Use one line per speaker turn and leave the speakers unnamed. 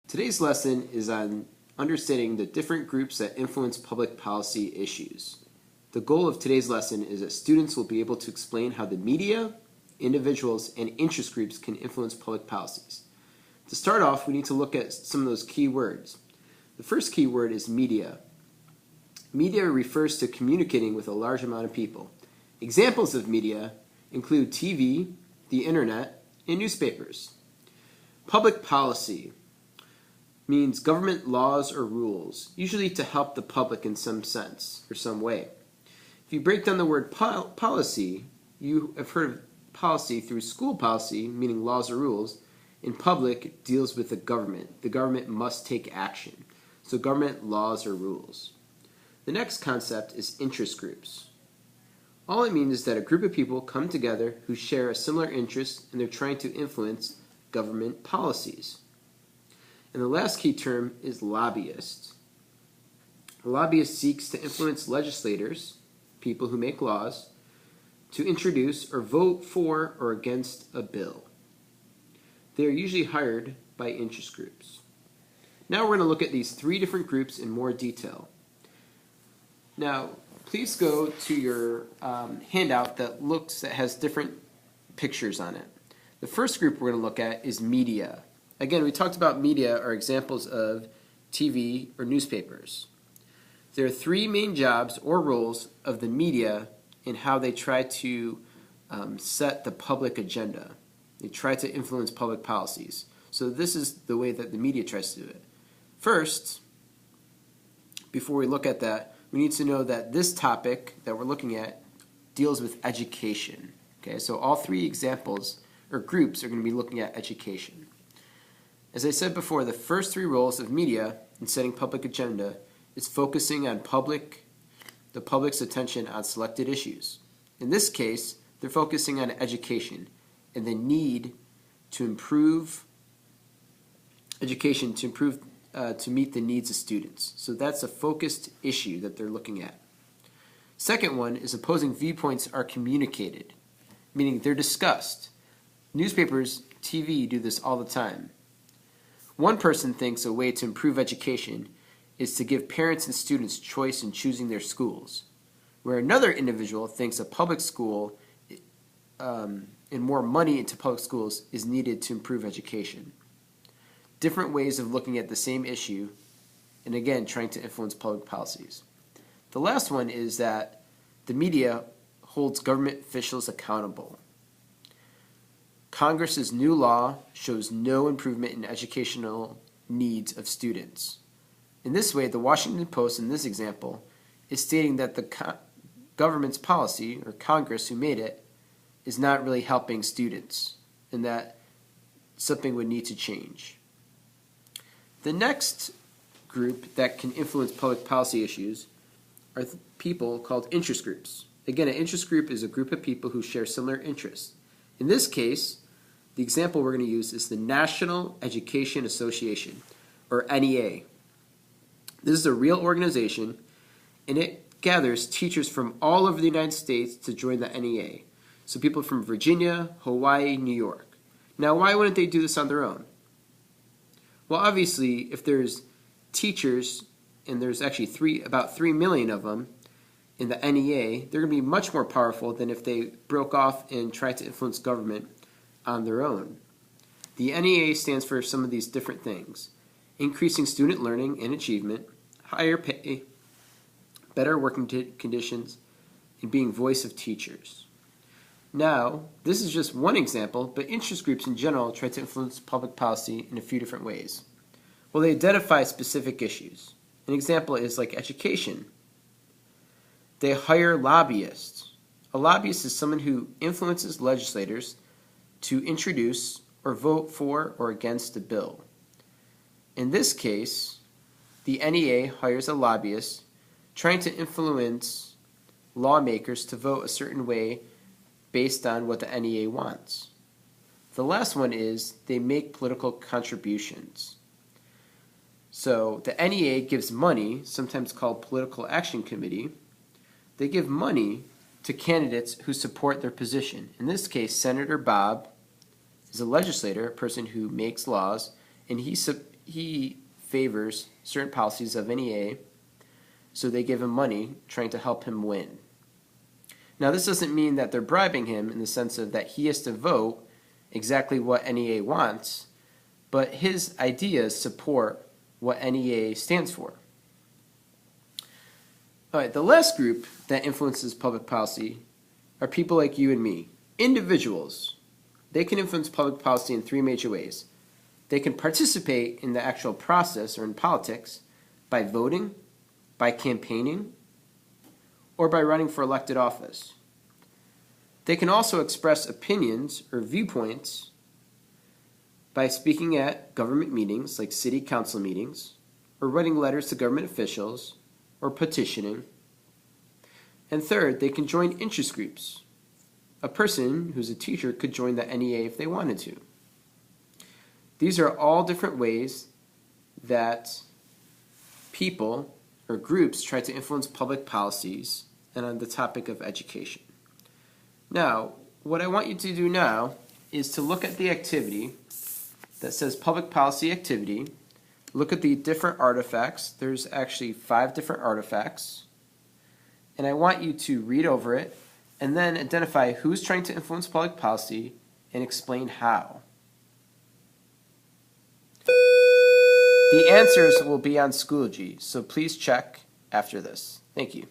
Today's lesson is on understanding the different groups that influence public policy issues. The goal of today's lesson is that students will be able to explain how the media, individuals, and interest groups can influence public policies. To start off, we need to look at some of those key words. The first key word is media. Media refers to communicating with a large amount of people. Examples of media include TV, the internet, and newspapers. Public policy means government laws or rules, usually to help the public in some sense or some way. If you break down the word policy, you have heard of policy through school policy, meaning laws or rules. In public, it deals with the government. The government must take action. So government laws or rules. The next concept is interest groups. All it means is that a group of people come together who share a similar interest and they're trying to influence government policies. And the last key term is lobbyist. A lobbyist seeks to influence legislators, people who make laws, to introduce or vote for or against a bill. They are usually hired by interest groups. Now we're going to look at these three different groups in more detail. Now, please go to your handout that has different pictures on it. The first group we're going to look at is media. Again, we talked about media are examples of TV or newspapers. There are three main jobs or roles of the media in how they try to set the public agenda. They try to influence public policies. So this is the way that the media tries to do it. First, before we look at that, we need to know that this topic that we're looking at deals with education. Okay, so all three examples or groups are going to be looking at education. As I said before, the first three roles of media in setting public agenda is focusing on the public's attention on selected issues. In this case, they're focusing on education and the need to improve education to meet the needs of students. So that's a focused issue that they're looking at. Second one is opposing viewpoints are communicated, meaning they're discussed. Newspapers, TV do this all the time. One person thinks a way to improve education is to give parents and students choice in choosing their schools, where another individual thinks a public school and more money into public schools is needed to improve education. Different ways of looking at the same issue, and again, trying to influence public policies. The last one is that the media holds government officials accountable. Congress's new law shows no improvement in educational needs of students. In this way, the Washington Post, in this example, is stating that the government's policy, or Congress who made it, is not really helping students, and that something would need to change. The next group that can influence public policy issues are people called interest groups. Again, an interest group is a group of people who share similar interests. In this case, the example we're going to use is the National Education Association, or NEA. This is a real organization, and it gathers teachers from all over the United States to join the NEA. So people from Virginia, Hawaii, New York. Now, why wouldn't they do this on their own? Well, obviously, if there's teachers, and there's actually about 3 million of them in the NEA, they're going to be much more powerful than if they broke off and tried to influence government on their own. The NEA stands for some of these different things: increasing student learning and achievement, higher pay, better working conditions, and being voice of teachers. Now, this is just one example, but interest groups in general try to influence public policy in a few different ways. Well, they identify specific issues. An example is like education. They hire lobbyists. A lobbyist is someone who influences legislators to introduce or vote for or against a bill. In this case, the NEA hires a lobbyist trying to influence lawmakers to vote a certain way based on what the NEA wants. The last one is they make political contributions. So the NEA gives money, sometimes called Political Action Committee. They give money to candidates who support their position. In this case, Senator Bob is a legislator, a person who makes laws, and he favors certain policies of NEA, so they give him money trying to help him win. Now, this doesn't mean that they're bribing him in the sense of that he has to vote exactly what NEA wants, but his ideas support what NEA stands for. All right, the last group that influences public policy are people like you and me, individuals. They can influence public policy in three major ways. They can participate in the actual process or in politics by voting, by campaigning, or by running for elected office. They can also express opinions or viewpoints by speaking at government meetings like city council meetings, or writing letters to government officials, or petitioning. And third, they can join interest groups. A person who's a teacher could join the NEA if they wanted to. These are all different ways that people or groups try to influence public policies and on the topic of education. Now, what I want you to do now is to look at the activity that says public policy activity. Look at the different artifacts. There's actually 5 different artifacts. And I want you to read over it and then identify who's trying to influence public policy and explain how. The answers will be on Schoology, so please check after this. Thank you.